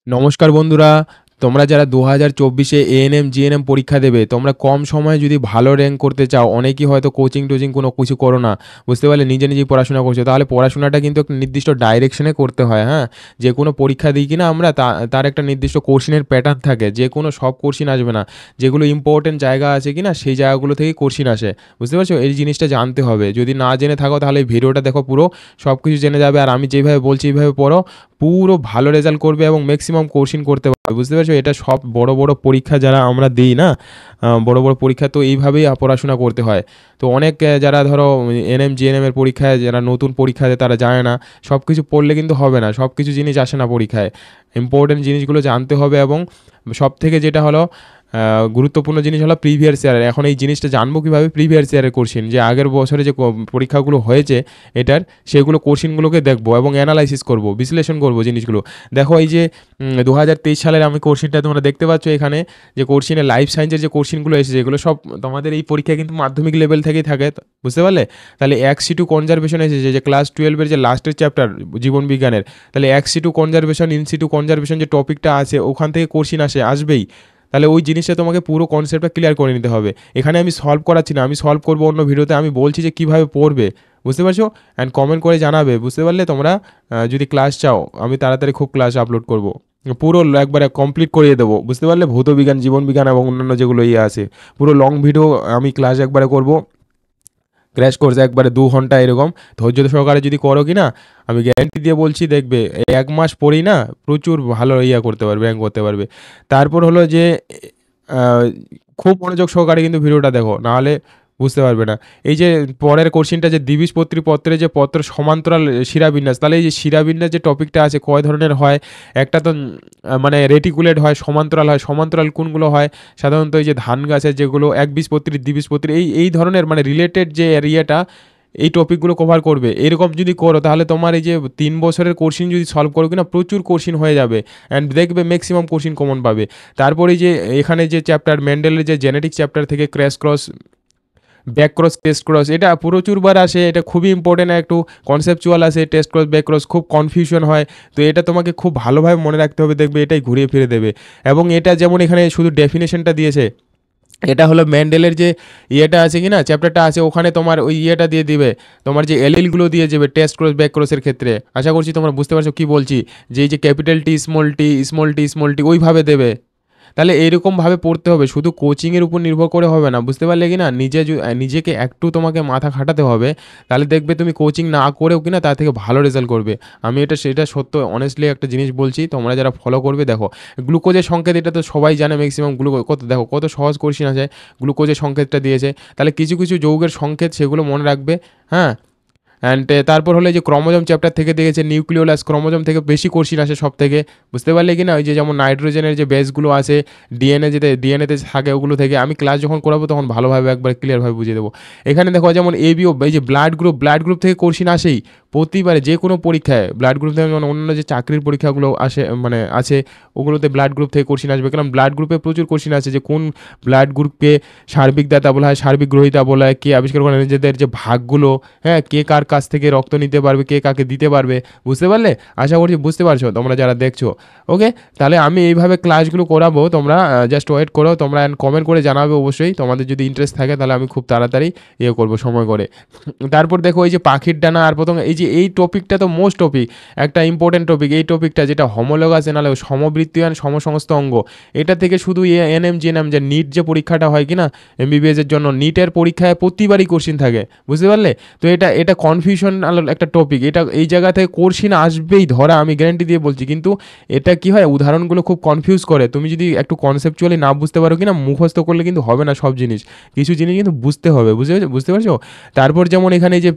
নমস্কার বন্ধুরা, তোমরা যারা 2024 এ এএনএম, জিএনএম পরীক্ষা দেবে, তোমরা কম সময়ে যদি ভালো র্যাঙ্ক করতে চাও, অনেকেই হয়তো কোচিং-টোচিং কোনো কিছু করো না। বুঝতে পারলে? নিজে, নিজেই পড়াশোনা করছো। তাহলে পড়াশোনাটা কিন্তু একটা নির্দিষ্ট ডাইরেকশনে করতে হয়, হ্যাঁ? যেকোনো পরীক্ষা দিই কিনা আমরা তার একটা নির্দিষ্ট কোশ্চেনের প্যাটার্ন থাকে। যেকোনো সব কোশ্চেন আসবে না। যেগুলো ইম্পোর্টেন্ট জায়গা আছে কিনা সেই জায়গাগুলো থেকেই কোশ্চেন আসে। বুঝতে পারছো? এই জিনিসটা জানতে হবে। যদি না জেনে থাকো তাহলে এই ভিডিওটা দেখো পুরো সবকিছু জেনে যাবে। আর আমি যেইভাবে বলছি এইভাবে পড়ো। পুরো ভালো রেজাল্ট করবে এবং ম্যাক্সিমাম কোশ্চেন করতে পারবে। বুঝতে পেরেছো? এটা সব বড়, বড় পরীক্ষা যারা আমরা দিই না? বড়, বড় পরীক্ষা তো এইভাবেই পড়াশোনা করতে হয়। তো অনেক যারা ধরো এনএম, জিএনএম এর পরীক্ষায় যারা নতুন পরীক্ষা দেয় তারা জানে না। সবকিছু পড়লে কিন্তু হবে না। সবকিছু জিনিস আসে না পরীক্ষায়। ইম্পোর্টেন্ট জিনিসগুলো জানতে হবে এবং সবথেকে যেটা হলো গুরুত্বপূর্ণ জিনিস হলো প্রিভিয়াস ইয়ারের। এখন এই জিনিসটা জানবো কীভাবে? প্রিভিয়াস ইয়ারের কোশ্চেন যে আগের বছরে যে পরীক্ষাগুলো হয়েছে এটার, সেগুলো কোশ্চেনগুলোকে দেখবো এবং অ্যানালাইসিস করব, বিশ্লেষণ করব জিনিসগুলো। দেখো এই যে 2023 সালের আমি কোশ্চেনটা তোমরা দেখতে পাচ্ছ এখানে, যে কোশ্চেনে লাইফ সায়েন্সের যে কোশ্চেনগুলো এসেছে এগুলো সব তোমাদের এই পরীক্ষায় কিন্তু মাধ্যমিক লেভেল থেকেই থাকে। বুঝতে পারলে? তাহলে এক্স-টু কনজারভেশন এসেছে, যে ক্লাস 12 এর যে লাস্টের চ্যাপ্টার জীবন বিজ্ঞানের, তাহলে এক্স-টু কনজারভেশন, ইন-সিটু কনজারভেশন যে টপিকটা আছে ওখান থেকে কোশ্চেন আসবেই। তাহলে ওই জিনিসটা তোমাকে পুরো কনসেপ্টটা ক্লিয়ার করে নিতে হবে। এখানে আমি সলভ করাচ্ছি না, আমি সলভ করবো অন্য ভিডিওতে। আমি বলছি যে কীভাবে পড়বে। বুঝতে পারছো? অ্যান্ড কমেন্ট করে জানাবে। বুঝতে পারলে তোমরা? যদি ক্লাস চাও আমি তাড়াতাড়ি খুব ক্লাস আপলোড করব। পুরো একবারে কমপ্লিট করিয়ে দেবো। বুঝতে পারলে? ভৌত বিজ্ঞান, জীবন বিজ্ঞান এবং অন্যান্য যেগুলো আছে, পুরো লং ভিডিও আমি ক্লাস একবারে করব। ক্র্যাশ কোর্স একবারে 2 ঘন্টা এরকম ধৈর্য সহকারে যদি করো কি না, আমি গ্যারান্টি দিয়ে বলছি দেখবে এই 1 মাস পরেই না প্রচুর ভালো করতে পারবে, র্যাঙ্ক করতে পারবে। তারপর হলো যে আ খুব মনোযোগ সহকারে কিন্তু ভিডিওটা দেখো, নাহলে বুঝতে পারবে না। এই যে পরের কোশ্চেনটা, যে দ্বিবীজপত্রী পত্রে যে পত্র সমান্তরাল শিরাবিন্যাস, তাহলে এই যে শিরাবিন্যাস যে টপিকটা আছে কয় ধরনের হয়? একটা তো মানে রেটিকুলেট হয়, সমান্তরাল হয়। সমান্তরাল কোনগুলো হয়? সাধারণত এই যে ধান গাছের যেগুলো একবীজপত্রী, দ্বিবীজপত্রী, এই ধরনের মানে রিলেটেড যে এরিয়াটা, এই টপিকগুলো কভার করবে। এরকম যদি করো তাহলে তোমার এই যে 3 বছরের কোশ্চেন যদি সলভ করো কিনা, প্রচুর কোশ্চেন হয়ে যাবে অ্যান্ড দেখবে ম্যাক্সিমাম কোশ্চেন কমন পাবে। তারপরে এই যে এখানে যে চ্যাপ্টার মেন্ডেলের যে জেনেটিক চ্যাপ্টার থেকে crash cross, back cross, test cross, এটা প্রচুরবার আসে। এটা খুবই ইম্পর্টেন্ট, একটু কনসেপচুয়াল আসে। টেস্ট ক্রস, ব্যাক ক্রস খুব কনফিউশন হয়। তো এটা তোমাকে খুব ভালোভাবে মনে রাখতে হবে, দেখবে এটাই ঘুরিয়ে ফিরে দেবে। এবং এটা যেমন এখানে শুধু ডেফিনেশনটা দিয়েছে, এটা হলো মেন্ডেলের যে ইয়েটা আছে কি না, চ্যাপ্টারটা আছে, ওখানে তোমার ওই ইয়েটা দিয়ে দিবে, তোমার যে এলএলগুলো দিয়ে যাবে টেস্ট ক্রস, ব্যাক ক্রসের ক্ষেত্রে। আশা করছি তোমরা বুঝতে পারছো কী বলছি, যে এই যে capital T, small tea, small tea, small tea ওইভাবে দেবে। তাহলে এরকমভাবে পড়তে হবে, শুধু কোচিংয়ের উপর নির্ভর করে হবে না। বুঝতে পারলে কি না? নিজেকে একটু তোমাকে মাথা খাটাতে হবে। তাহলে দেখবে তুমি কোচিং না করেও কিনা তার থেকে ভালো রেজাল্ট করবে। আমি সেটা সত্য, অনেস্টলি একটা জিনিস বলছি। তোমরা যারা ফলো করবে দেখো, গ্লুকোজের সংকেত এটা তো সবাই জানে ম্যাক্সিমাম। দেখো কত সহজ কোশ্চেন আছে। গ্লুকোজের সংকেতটা দিয়েছে, তাহলে কিছু কিছু যৌগের সংকেত সেগুলো মনে রাখবে। হ্যাঁ, অ্যান্ড তারপর হলো যে ক্রোমোজোম চ্যাপ্টার থেকে দিয়েছে নিউক্লিওলাস, ক্রোমোজোম থেকে বেশি কোশ্চেন আসে সব থেকে। বুঝতে পারলে কি না? ওই যে যেমন নাইট্রোজেনের যে বেসগুলো আছে ডিএনএতে থাকে, ওগুলো থেকে আমি ক্লাস যখন করাবো তখন ভালোভাবে একবার ক্লিয়ারভাবে বুঝিয়ে দেবো। এখানে দেখো যেমন এবিও, এই যে ব্লাড গ্রুপ থেকে কোশ্চেন আসেই প্রতিবারে, যে কোনো পরীক্ষায় ব্লাড গ্রুপ থেকে, যেমন অন্যান্য যে চাকরির পরীক্ষাগুলো আসে মানে আছে, ওগুলোতে ব্লাড গ্রুপ থেকে কোশ্চেন আসবে। কারণ ব্লাড গ্রুপে প্রচুর কোশ্চেন আছে, যে কোন ব্লাড গ্রুপকে সার্বিক দাতা বলা হয়, সার্বিক গ্রহীতা বলা হয়, কে আবিষ্কার করে, নিজেদের যে ভাগগুলো, হ্যাঁ, কে কার কাছ থেকে রক্ত নিতে পারবে, কে কাকে দিতে পারবে। বুঝতে পারলে? আশা করছি বুঝতে পারছো তোমরা যারা দেখছো। ওকে, তাহলে আমি এইভাবে ক্লাসগুলো করাবো, তোমরা জাস্ট ওয়েট করো। তোমরা কমেন্ট করে জানাবে অবশ্যই, তোমাদের যদি ইন্টারেস্ট থাকে তাহলে আমি খুব তাড়াতাড়ি করবো সময় করে। তারপর দেখো এই যে পাখির ডানা, আর প্রথম এই যে এই টপিকটা তো মোস্ট টপিক, একটা ইম্পর্টেন্ট টপিক। এই টপিকটা যেটা হোমোলোগাস এনালগ, সমবৃত্তীয় সমসমস্ত অঙ্গ, এটা থেকে শুধু এএনএম, জিএনএম, যে নিট যে পরীক্ষাটা হয় কি না এমবিবিএস এর জন্য, নিটের পরীক্ষায় প্রতিবারই কোশ্চেন থাকে। বুঝতে পারলে? তো এটা কনফিউশন একটা টপিক। এটা এই জায়গা থেকে কোশ্চেন আসবেই ধরা, আমি গ্যারান্টি দিয়ে বলছি। কিন্তু এটা কি হয়, উদাহরণগুলো খুব কনফিউজ করে। তুমি যদি একটু কনসেপচুয়ালি না বুঝতে পারো কি না, মুখস্থ করলে কিন্তু হবে না সব জিনিস। কিছু জিনিস কিন্তু বুঝতে হবে। বুঝতে পারছো? তারপর যেমন এখানে যে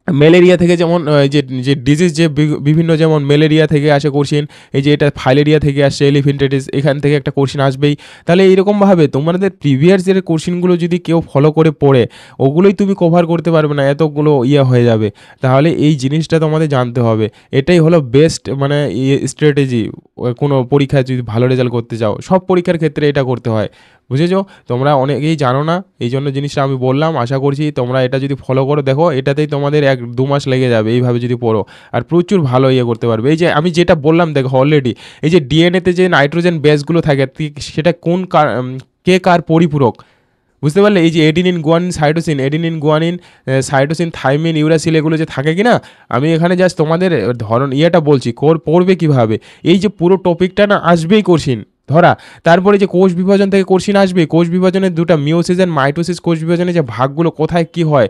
ম্যালেরিয়া থেকে, যেমন যে যে ডিজিজ, যে বিভিন্ন, যেমন ম্যালেরিয়া থেকে আসে কোশ্চেন, এই যে এটা ফাইলেরিয়া থেকে আসছে, এলিফ্যান্টাইটিস, এখান থেকে একটা কোশ্চেন আসবেই। তাহলে এইরকমভাবে তোমাদের প্রিভিয়াস ইয়ারের কোশ্চেনগুলো যদি কেউ ফলো করে পড়ে, ওগুলোই তুমি কভার করতে পারবে না, এতগুলো হয়ে যাবে। তাহলে এই জিনিসটা তোমাদের জানতে হবে। এটাই হলো বেস্ট মানে স্ট্র্যাটেজি। কোনো পরীক্ষায় যদি ভালো রেজাল্ট করতে চাও, সব পরীক্ষার ক্ষেত্রে এটা করতে হয়। বুঝেছো? তোমরা অনেকেই জানো না, এইজন্য জিনিসটা আমি বললাম। আশা করছি তোমরা এটা যদি ফলো করো, দেখো এটাতেই তোমাদের 1-2 মাস লেগে যাবে এইভাবে যদি পড়ো। আর প্রচুর ভালো ইয়ে করতে পারবে। এই যে আমি যেটা বললাম দেখো অলরেডি, এই যে ডিএনএতে যে নাইট্রোজেন বেসগুলো থাকে সেটা কে কার পরিপূরক, বুঝতে পারলে? এই যে adenine, guanine, cytosine, adenine, guanine, cytosine, thymine, uracil, এগুলো যে থাকে কি না, আমি এখানে জাস্ট তোমাদের ইয়েটা বলছি পড়বে কীভাবে। এই যে পুরো টপিকটা না আসবেই কোশ্চিন ধরা। তারপরে যে কোষ বিভাজন থেকে কোশ্চিন আসবে, কোষ বিভাজনের দুটো মিওসিস অ্যান্ড মাইটোসিস কোষ বিভাজনের যে ভাগগুলো কোথায় কী হয়,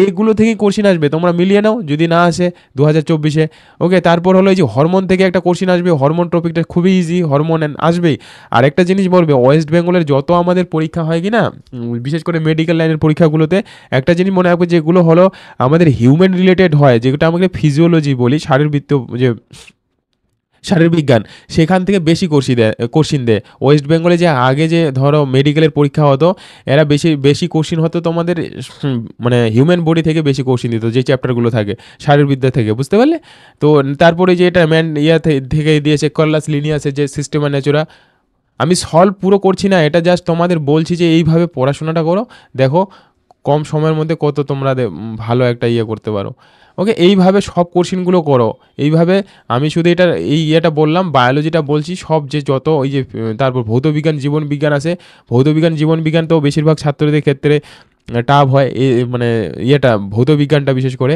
এগুলো থেকেই কোশ্চিন আসবে। তোমরা মিলিয়ে নাও যদি না আসে 2024-এ। ওকে, তারপর হলো এই যে হরমোন থেকে একটা কোশ্চিন আসবে, হরমোন টপিকটা খুবই ইজি, হরমোন আসবেই। আর একটা জিনিস বলবে, ওয়েস্ট বেঙ্গলের যত আমাদের পরীক্ষা হয় কি না, বিশেষ করে মেডিকেল লাইনের পরীক্ষাগুলোতে একটা জিনিস মনে রাখবে, যেগুলো হলো আমাদের হিউম্যান রিলেটেড হয়, যেটা আমাকে ফিজিওলজি বলি, শারীরবৃত্ত যে শারীরবিজ্ঞান, সেখান থেকে বেশি কোশ্চিন দেয়। ওয়েস্ট বেঙ্গলে যে আগে যে ধরো মেডিকেলের পরীক্ষা হতো, এরা বেশি বেশি কোশ্চিন হতো তোমাদের মানে হিউম্যান বডি থেকে বেশি কোশ্চিন দিত, যে চ্যাপ্টারগুলো থাকে শারীরবিদ্যা থেকে, বুঝতে পারলে? তো তারপরে যে এটা থেকে দিয়েছে কল্লাস লিনিয়াসের যে সিস্টেমা ন্যাচুরা। আমি সলভ পুরো করছি না, এটা জাস্ট তোমাদের বলছি যে এইভাবে পড়াশোনাটা করো। দেখো কম সময়ের মধ্যে কত তোমরা ভালো একটা ইয়ে করতে পারো। ওকে, এইভাবে সব কোশ্চিনগুলো করো। এইভাবে আমি শুধু এই ইয়েটা বললাম, বায়োলজিটা বলছি, সব যে যত ওই যে তারপর ভৌতবিজ্ঞান, জীবনবিজ্ঞান আছে। ভৌতবিজ্ঞান, জীবনবিজ্ঞান তো বেশিরভাগ ছাত্রদের ক্ষেত্রে টাফ হয়, মানে ইয়েটা ভৌতবিজ্ঞানটা বিশেষ করে।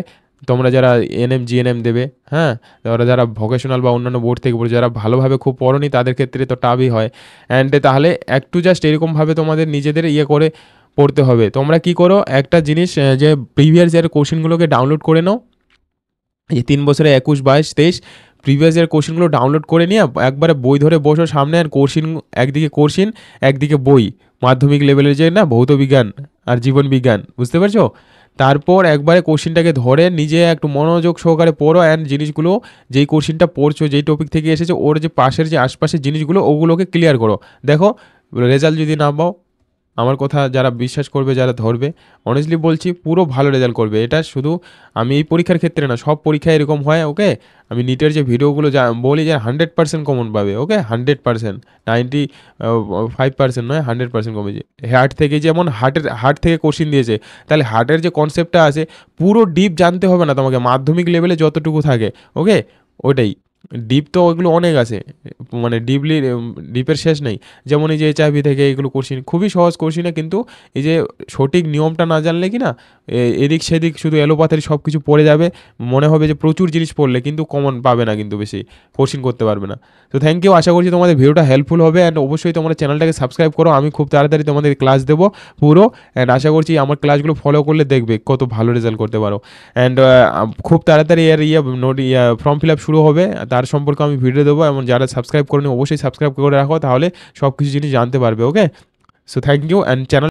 তোমরা যারা এনএম জিএনএম দেবে, হ্যাঁ, ওরা যারা ভোকেশনাল বা অন্যান্য বোর্ড থেকে পড়ে, যারা ভালোভাবে খুব পড়োনি, তাদের ক্ষেত্রে তো টাফই হয়। অ্যান্ড তাহলে একটু জাস্ট এরকমভাবে তোমাদের নিজেদের ইয়ে করে পড়তে হবে। তোমরা কি করো, একটা জিনিস, যে প্রিভিয়াস ইয়ারের কোশ্চেনগুলোকে ডাউনলোড করে নাও। এই 3 বছরে 21, 22, 23 প্রিভিয়াস ইয়ার কোশ্চেনগুলো ডাউনলোড করে নিয়ে একবারে বই ধরে বসো সামনে, আর একদিকে বই, মাধ্যমিক লেভেলের যে না ভৌতবিজ্ঞান আর জীবনবিজ্ঞান, বুঝতে পারছো? তারপর একবারে কোশ্চেনটাকে ধরে নিজে একটু মনোযোগ সহকারে পড়ো, অ্যান্ড জিনিসগুলো, যেই কোশ্চেনটা পড়ছো, যেই টপিক থেকে এসেছে, ওর যে পাশের যে আশপাশের জিনিসগুলো, ওগুলোকে ক্লিয়ার করো। দেখো রেজাল্ট যদি না পাও, আমার কথা যারা বিশ্বাস করবে, যারা ধরবে, অনেস্টলি বলছি পুরো ভালো রেজাল্ট করবে। এটা শুধু আমি এই পরীক্ষার ক্ষেত্রে না, সব পরীক্ষায় এরকম হয়। ওকে, আমি নিটের যে ভিডিওগুলো বলি যে 100% কমন পাবে। ওকে, 100%, 95% নয়, 100% কমেছে। হার্ট থেকে কোশ্চিন দিয়েছে, তাহলে হার্টের যে কনসেপ্টটা আছে, পুরো ডিপ জানতে হবে না তোমাকে, মাধ্যমিক লেভেলে যতটুকু থাকে। ওকে, ওটাই ডিপ, তো ওইগুলো অনেক আছে, মানে ডিপের শেষ নেই। যেমন এই যে এইচআইভি থেকে এগুলো কোশ্চিন খুবই সহজ কোশ্চিনে, কিন্তু এই যে সঠিক নিয়মটা না জানলে কি না, এদিক সেদিক শুধু এলোপাথারি সব কিছু পড়ে যাবে, মনে হবে যে প্রচুর জিনিস পড়লে, কিন্তু কমন পাবে না, কিন্তু বেশি কোশ্চিন করতে পারবে না। তো থ্যাংক ইউ, আশা করছি তোমাদের ভিডিওটা হেল্পফুল হবে, অ্যান্ড অবশ্যই তোমরা চ্যানেলটাকে সাবস্ক্রাইব করো। আমি খুব তাড়াতাড়ি তোমাদের ক্লাস দেবো পুরো, অ্যান্ড আশা করছি আমার ক্লাসগুলো ফলো করলে দেখবে কত ভালো রেজাল্ট করতে পারো। অ্যান্ড খুব তাড়াতাড়ি এর ফর্ম ফিল আপ শুরু হবে, তার সম্পর্কে আমি ভিডিও দেবো, এবং যারা সাবস্ক্রাইব করেনি অবশ্যই সাবস্ক্রাইব করে রাখো, তাহলে সব কিছু জিনিস জানতে পারবে। Okay, so thank you, and channel